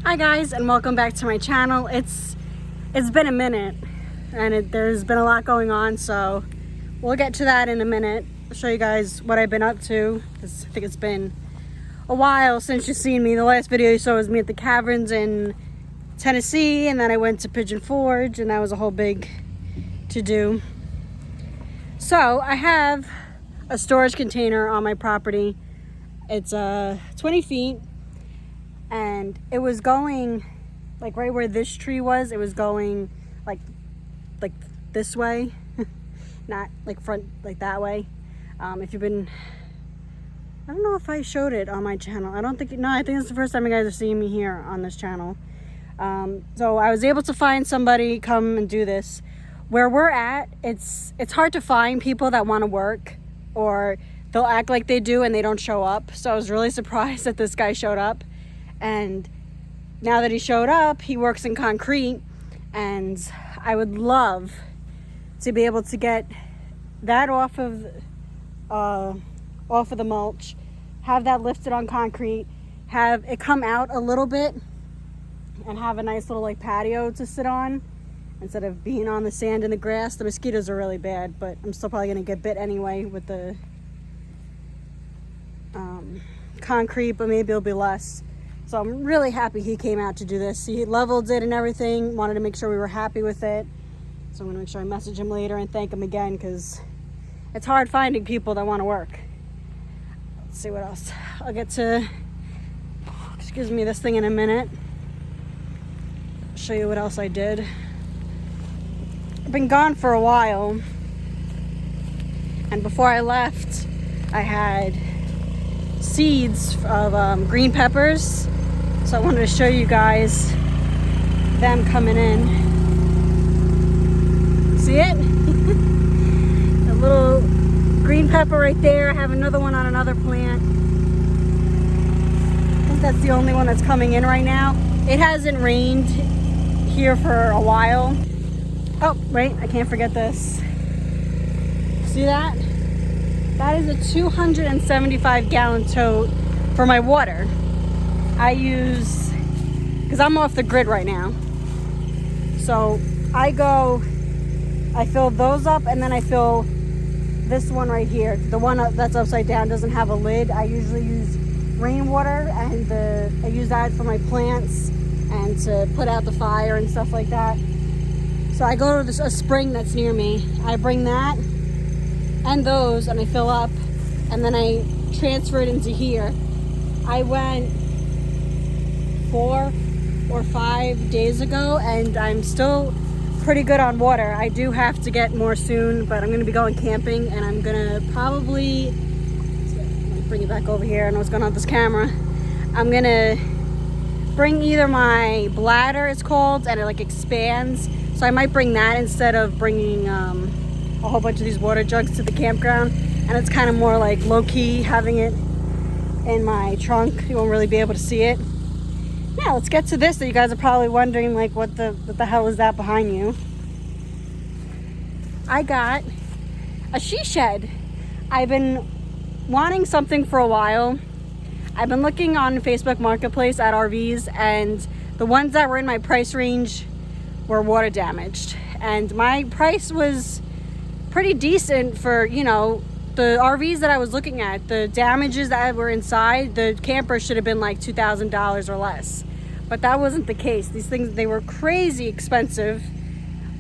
Hi guys, and welcome back to my channel. It's been a minute and there's been a lot going on, so we'll get to that in a minute. I'll show you guys what I've been up to, because I think it's been a while since you've seen me. The last video you saw was me at the caverns in Tennessee, and then I went to Pigeon Forge, and that was a whole big to-do. So I have a storage container on my property. It's 20 feet, and it was going like right where this tree was. It was going like this way, not like front, like that way. If you've been, I don't know if I showed it on my channel. I don't think, no, I think it's the first time you guys are seeing me here on this channel. So I was able to find somebody come and do this. Where we're at, it's hard to find people that want to work, or they'll act like they do and they don't show up. So I was really surprised that this guy showed up. And now that he showed up, he works in concrete, and I would love to be able to get that off of the mulch, have that lifted on concrete, have it come out a little bit, and have a nice little like patio to sit on instead of being on the sand and the grass. The mosquitoes are really bad, but I'm still probably gonna get bit anyway with the concrete, but maybe it'll be less. So I'm really happy he came out to do this. He leveled it and everything, wanted to make sure we were happy with it. So I'm gonna make sure I message him later and thank him again, because it's hard finding people that want to work. Let's see what else. I'll get to, excuse me, this thing in a minute. I'll show you what else I did. I've been gone for a while, and before I left, I had seeds of green peppers. So I wanted to show you guys them coming in. See it? A little green pepper right there. I have another one on another plant. I think that's the only one that's coming in right now. It hasn't rained here for a while. Oh, wait, I can't forget this. See that? That is a 275-gallon tote for my water. I use, because I'm off the grid right now. So I fill those up, and then I fill this one right here. The one that's upside down doesn't have a lid. I usually use rainwater, and I use that for my plants and to put out the fire and stuff like that. So I go to a spring that's near me. I bring that and those, and I fill up, and then I transfer it into here. I went 4 or 5 days ago, and I'm still pretty good on water. I do have to get more soon, but I'm gonna be going camping, and I'm gonna probably, let me bring it back over here. I know what's going on with this camera. I'm gonna bring either my bladder, it's called, and it like expands. So I might bring that instead of bringing a whole bunch of these water jugs to the campground. And it's kind of more like low-key having it in my trunk. You won't really be able to see it. Yeah, let's get to this. So you guys are probably wondering like what the hell is that behind you? I got a she shed. I've been wanting something for a while. I've been looking on Facebook Marketplace at RVs, and the ones that were in my price range were water damaged. And my price was pretty decent for, you know, the RVs that I was looking at. The damages that were inside, the camper should have been like $2,000 or less. But that wasn't the case. These things, they were crazy expensive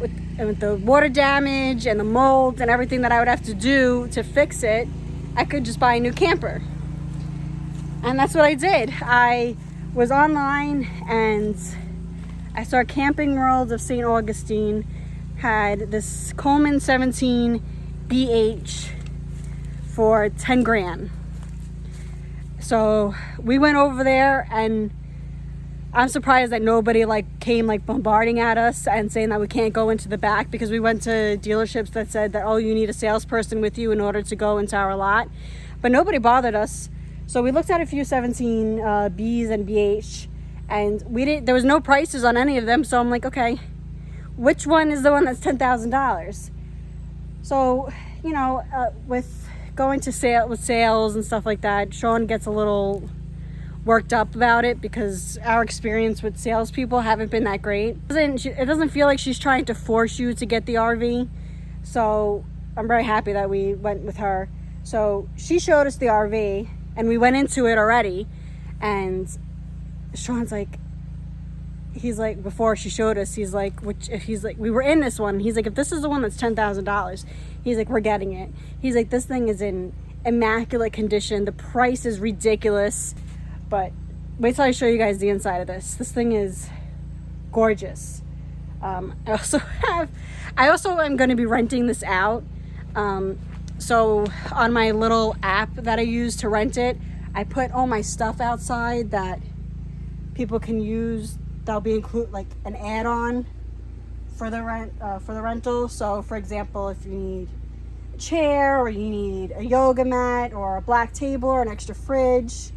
with the water damage and the mold and everything that I would have to do to fix it. I could just buy a new camper. And that's what I did. I was online, and I saw Camping World of St. Augustine had this Coleman 17 BH for 10 grand. So we went over there, and I'm surprised that nobody came bombarding at us and saying that we can't go into the back, because we went to dealerships that said that, oh, you need a salesperson with you in order to go into our lot. But nobody bothered us. So we looked at a few 17 Bs and BH, and there was no prices on any of them. So I'm like, okay, which one is the one that's $10,000? So, you know, with going to with sales and stuff like that, Sean gets a little worked up about it because our experience with salespeople haven't been that great. It doesn't feel like she's trying to force you to get the RV. So I'm very happy that we went with her. So she showed us the RV and we went into it already. And Sean's like, he's like, before she showed us, he's like, we were in this one. He's like, if this is the one that's $10,000, he's like, we're getting it. He's like, this thing is in immaculate condition. The price is ridiculous. But wait till I show you guys the inside of this. This thing is gorgeous. I also am going to be renting this out. So on my little app that I use to rent it, I put all my stuff outside that people can use. That'll be include like an add-on for the rental. So for example, if you need a chair or you need a yoga mat or a black table or an extra fridge,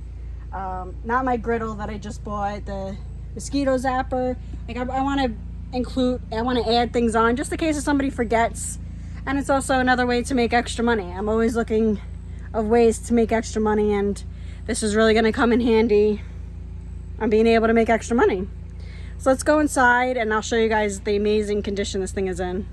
not my griddle that I just bought, the mosquito zapper. Like I want to add things on just in case if somebody forgets. And it's also another way to make extra money. I'm always looking of ways to make extra money, and this is really going to come in handy on being able to make extra money. So let's go inside and I'll show you guys the amazing condition this thing is in.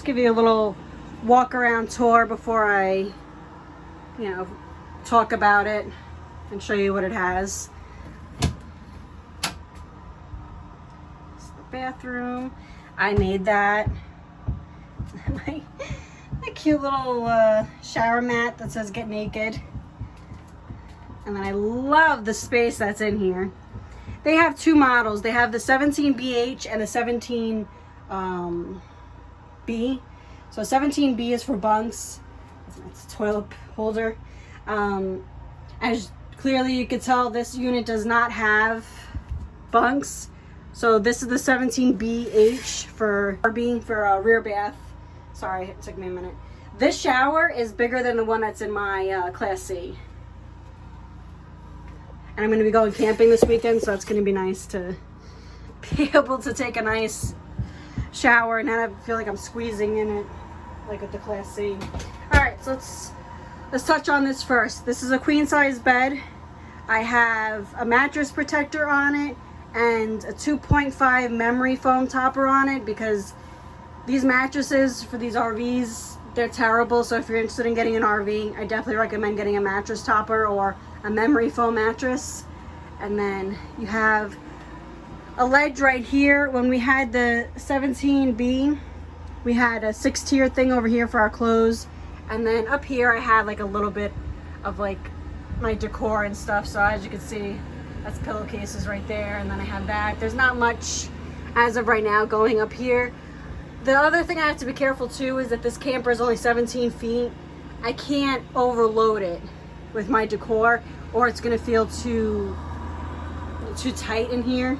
Give you a little walk around tour before I talk about it and show you what it has. It's the bathroom. I made that. my cute little shower mat that says get naked. And then I love the space that's in here. They have two models. They have the 17BH and the 17 B. So 17B is for bunks. It's a toilet holder. As clearly you can tell, this unit does not have bunks. So this is the 17BH for rear bath. Sorry, it took me a minute. This shower is bigger than the one that's in my Class C. And I'm going to be going camping this weekend, so it's going to be nice to be able to take a nice shower and not feel like I'm squeezing in it like with the Class C. Alright, so let's touch on this first. This is a queen size bed. I have a mattress protector on it and a 2.5 memory foam topper on it because these mattresses for these RVs, they're terrible. So if you're interested in getting an RV, I definitely recommend getting a mattress topper or a memory foam mattress. And then you have a ledge right here. When we had the 17B, we had a 6-tier thing over here for our clothes, and then up here I had like a little bit of like my decor and stuff. So as you can see, that's pillowcases right there, and then I have that. There's not much as of right now going up here. The other thing I have to be careful too is that this camper is only 17 feet. I can't overload it with my decor or it's gonna feel too tight in here.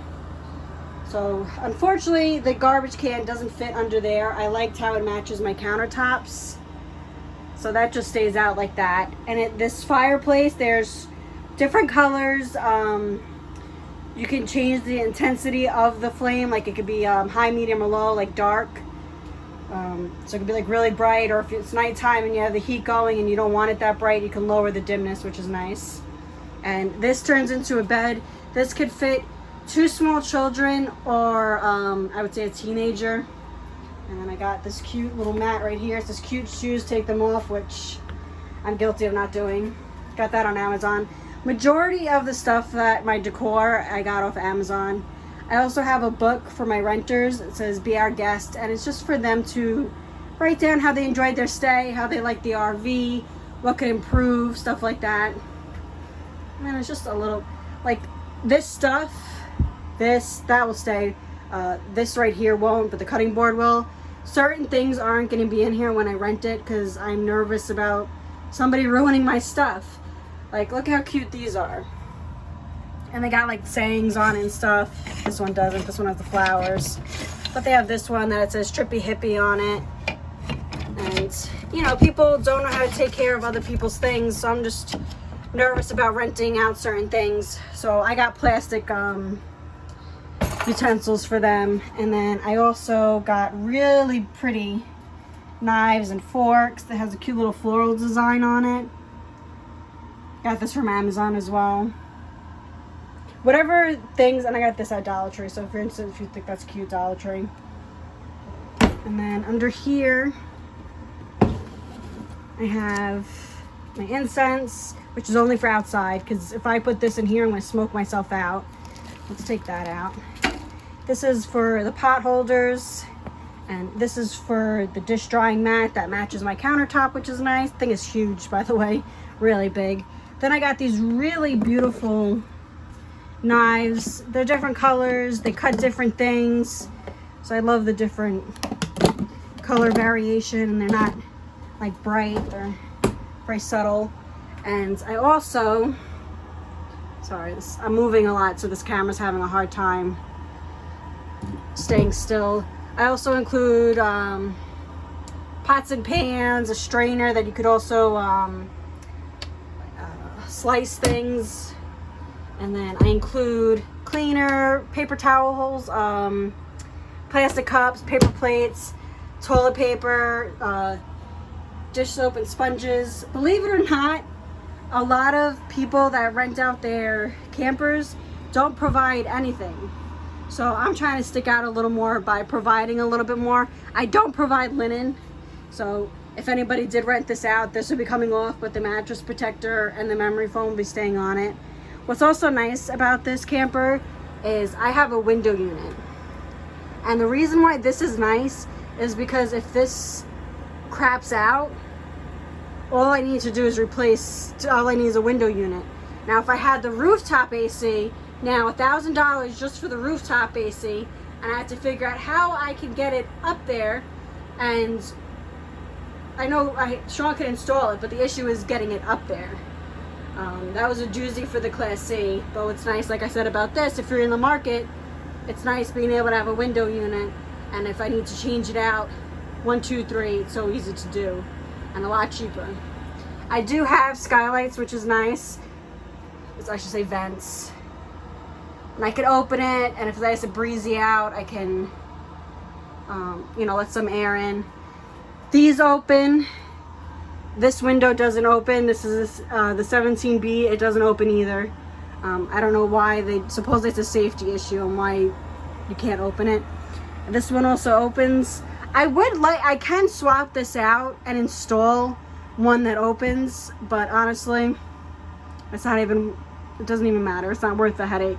So unfortunately the garbage can doesn't fit under there. I liked how it matches my countertops. So that just stays out like that. And this fireplace, there's different colors. You can change the intensity of the flame. Like it could be high, medium, or low, like dark. So it could be like really bright, or if it's nighttime and you have the heat going and you don't want it that bright, you can lower the dimness, which is nice. And this turns into a bed. This could fit 2 small children or I would say a teenager. And then I got this cute little mat right here. It says cute shoes, take them off, which I'm guilty of not doing. Got that on Amazon. Majority of the stuff that my decor I got off Amazon. I also have a book for my renters. It says Be Our Guest, and it's just for them to write down how they enjoyed their stay, how they liked the RV, what could improve, stuff like that. And it's just a little, like this stuff, that will stay. This right here won't, but the cutting board will. Certain things aren't going to be in here when I rent it because I'm nervous about somebody ruining my stuff. Like, look how cute these are. And they got like sayings on it and stuff. This one doesn't. This one has the flowers. But they have this one that it says Trippy Hippie on it. And, you know, people don't know how to take care of other people's things, so I'm just nervous about renting out certain things. So I got plastic utensils for them. And then I also got really pretty knives and forks that has a cute little floral design on it. Got this from Amazon as well. Whatever things, and I got this at Dollar Tree, so for instance, if you think that's cute, Dollar Tree. And then under here, I have my incense, which is only for outside, because if I put this in here, I'm going to smoke myself out. Let's take that out. This is for the pot holders, and this is for the dish drying mat that matches my countertop, which is nice. Thing is huge, by the way, really big. Then I got these really beautiful knives. They're different colors, they cut different things, so I love the different color variation, and they're not like bright, they're very subtle. And I also, sorry, I'm moving a lot, so this camera's having a hard time staying still. I also include pots and pans, a strainer that you could also slice things. And then I include cleaner, paper towels, plastic cups, paper plates, toilet paper, dish soap and sponges. Believe it or not, a lot of people that rent out their campers don't provide anything. So I'm trying to stick out a little more by providing a little bit more. I don't provide linen. So if anybody did rent this out, this would be coming off, but the mattress protector and the memory foam will be staying on it. What's also nice about this camper is I have a window unit. And the reason why this is nice is because if this craps out, all I need to do is all I need is a window unit. Now if I had the rooftop AC, now $1,000 just for the rooftop AC, and I have to figure out how I can get it up there. And I know Sean can install it, but the issue is getting it up there. That was a doozy for the Class C, but what's nice, like I said about this, if you're in the market, it's nice being able to have a window unit, and if I need to change it out, 1, 2, 3, it's so easy to do, and a lot cheaper. I do have skylights, which is nice. I should say vents. And I can open it, and if it's nice and breezy out, I can, you know, let some air in. These open. This window doesn't open. This is the 17B. It doesn't open either. I don't know why. Supposedly it's a safety issue and why you can't open it. And this one also opens. I can swap this out and install one that opens, but honestly, it doesn't even matter. It's not worth the headache.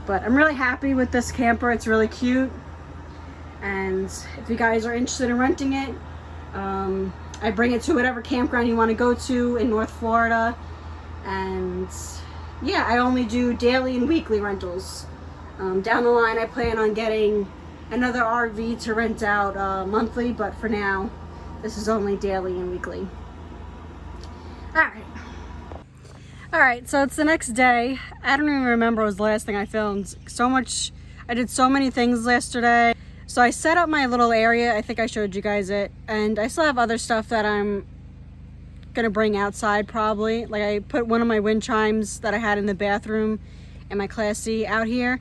But I'm really happy with this camper. It's really cute. And if you guys are interested in renting it, I bring it to whatever campground you want to go to in North Florida. And yeah, I only do daily and weekly rentals. Down the line, I plan on getting another RV to rent out monthly, but for now, this is only daily and weekly. Alright, so it's the next day. I don't even remember what was the last thing I filmed. I did so many things yesterday. So I set up my little area. I think I showed you guys it. And I still have other stuff that I'm gonna bring outside probably. Like I put one of my wind chimes that I had in the bathroom in my Class C out here.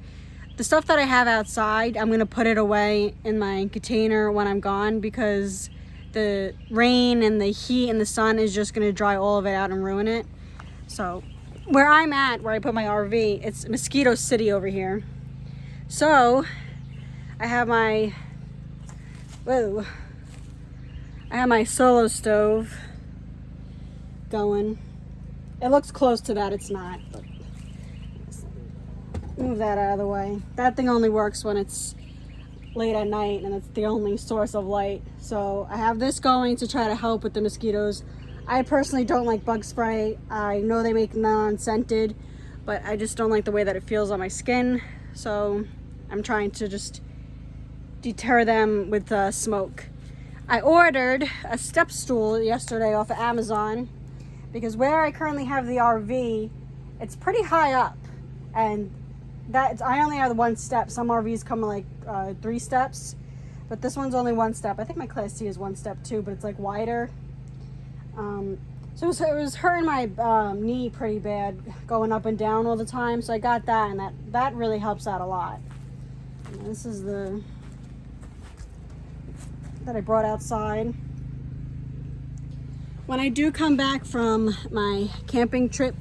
The stuff that I have outside, I'm gonna put it away in my container when I'm gone, because the rain and the heat and the sun is just gonna dry all of it out and ruin it. So where I'm at, where I put my RV, it's Mosquito City over here. So I have my solo stove going. It looks close to that, it's not, but move that out of the way. That thing only works when it's late at night and it's the only source of light. So I have this going to try to help with the mosquitoes. I personally don't like bug spray. I know they make non-scented, but I just don't like the way that it feels on my skin. So I'm trying to just deter them with smoke. I ordered a step stool yesterday off of Amazon because where I currently have the RV, it's pretty high up, and I only have the 1 step. Some RVs come in like 3 steps, but this one's only 1 step. I think my Class C is 1 step too, but it's like wider. So it was hurting my knee pretty bad, going up and down all the time. So I got that, and that really helps out a lot. And this is the that I brought outside. When I do come back from my camping trip,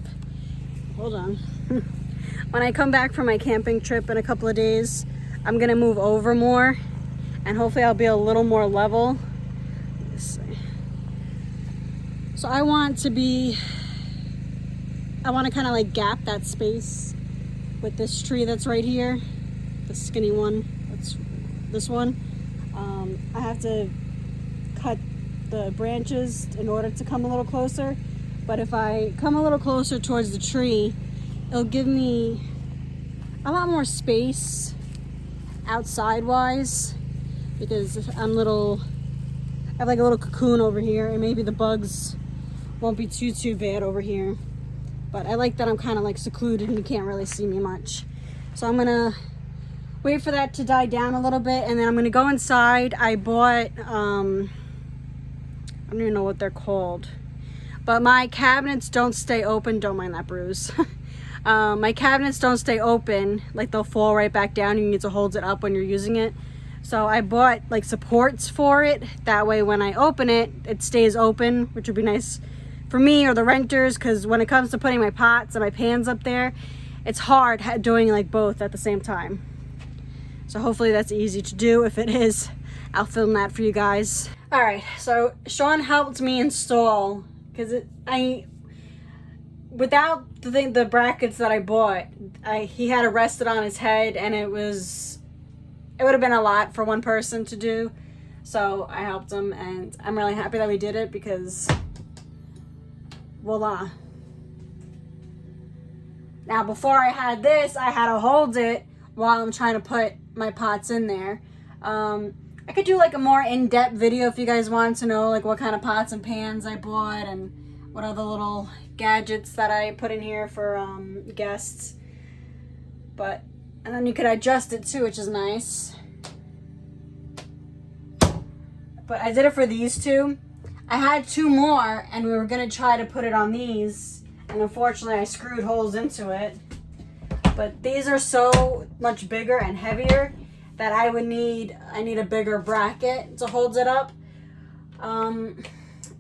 hold on. When I come back from my camping trip in a couple of days, I'm gonna move over more, and hopefully I'll be a little more level. Let's see. So I want to kind of like gap that space with this tree that's right here, the skinny one. That's this one. I have to cut the branches in order to come a little closer, but if I come a little closer towards the tree, it'll give me a lot more space outside wise, because I have like a little cocoon over here, and maybe the bugs won't be too bad over here. But I like that I'm kind of like secluded and you can't really see me much. So I'm gonna wait for that to die down a little bit, and then I'm gonna go inside. I bought I don't even know what they're called, but my cabinets don't stay open. Don't mind that bruise. My cabinets don't stay open, like they'll fall right back down. You need to hold it up when you're using it. So I bought like supports for it. That way when I open it, it stays open, which would be nice for me or the renters, because when it comes to putting my pots and my pans up there, it's hard doing like both at the same time. So hopefully that's easy to do. If it is, I'll film that for you guys. All right, so Sean helped me install, because without the brackets that I bought, he had to rest it on his head, and it would have been a lot for one person to do. So I helped him, and I'm really happy that we did it, because voila. Now before I had this, I had to hold it while I'm trying to put my pots in there. I could do like a more in-depth video if you guys want to know like what kind of pots and pans I bought and what other little gadgets that I put in here for guests. And then you could adjust it too, which is nice. But I did it for these two. I had 2 more, and we were gonna try to put it on these, and unfortunately I screwed holes into it. But these are so much bigger and heavier that I need a bigger bracket to hold it up. I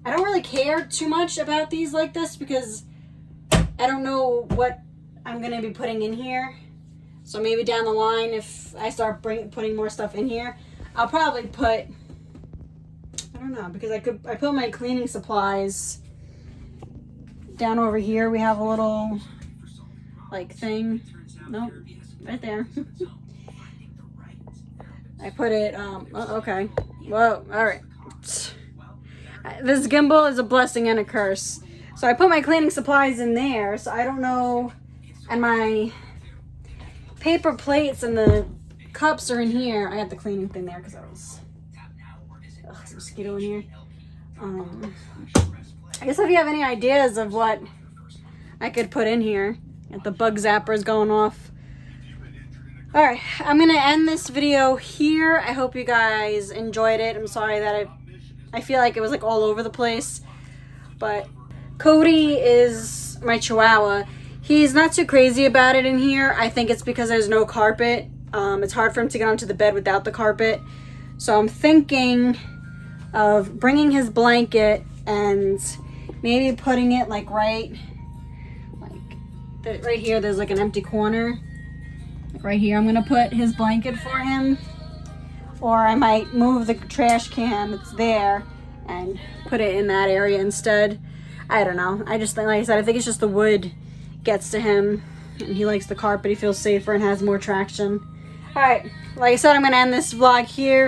don't really care too much about these like this, because I don't know what I'm gonna be putting in here. So maybe down the line, if I start putting more stuff in here, I'll probably put, I don't know, because I put my cleaning supplies down over here. We have a little like thing. Nope, right there. I put it, okay. Whoa, all right. This gimbal is a blessing and a curse. So I put my cleaning supplies in there, so I don't know, and my paper plates and the cups are in here. I had the cleaning thing there because I was, there's a mosquito in here. I guess if you have any ideas of what I could put in here, get the bug zappers going off. All right, I'm gonna end this video here. I hope you guys enjoyed it. I'm sorry that I feel like it was like all over the place, but Cody is my Chihuahua. He's not too crazy about it in here. I think it's because there's no carpet. It's hard for him to get onto the bed without the carpet. So I'm thinking of bringing his blanket and maybe putting it like right here. There's like an empty corner. Like right here, I'm gonna put his blanket for him. Or I might move the trash can that's there and put it in that area instead. I don't know. I just think, like I said, I think it's just the wood gets to him, and he likes the carpet. He feels safer and has more traction. All right, like I said, I'm gonna end this vlog here.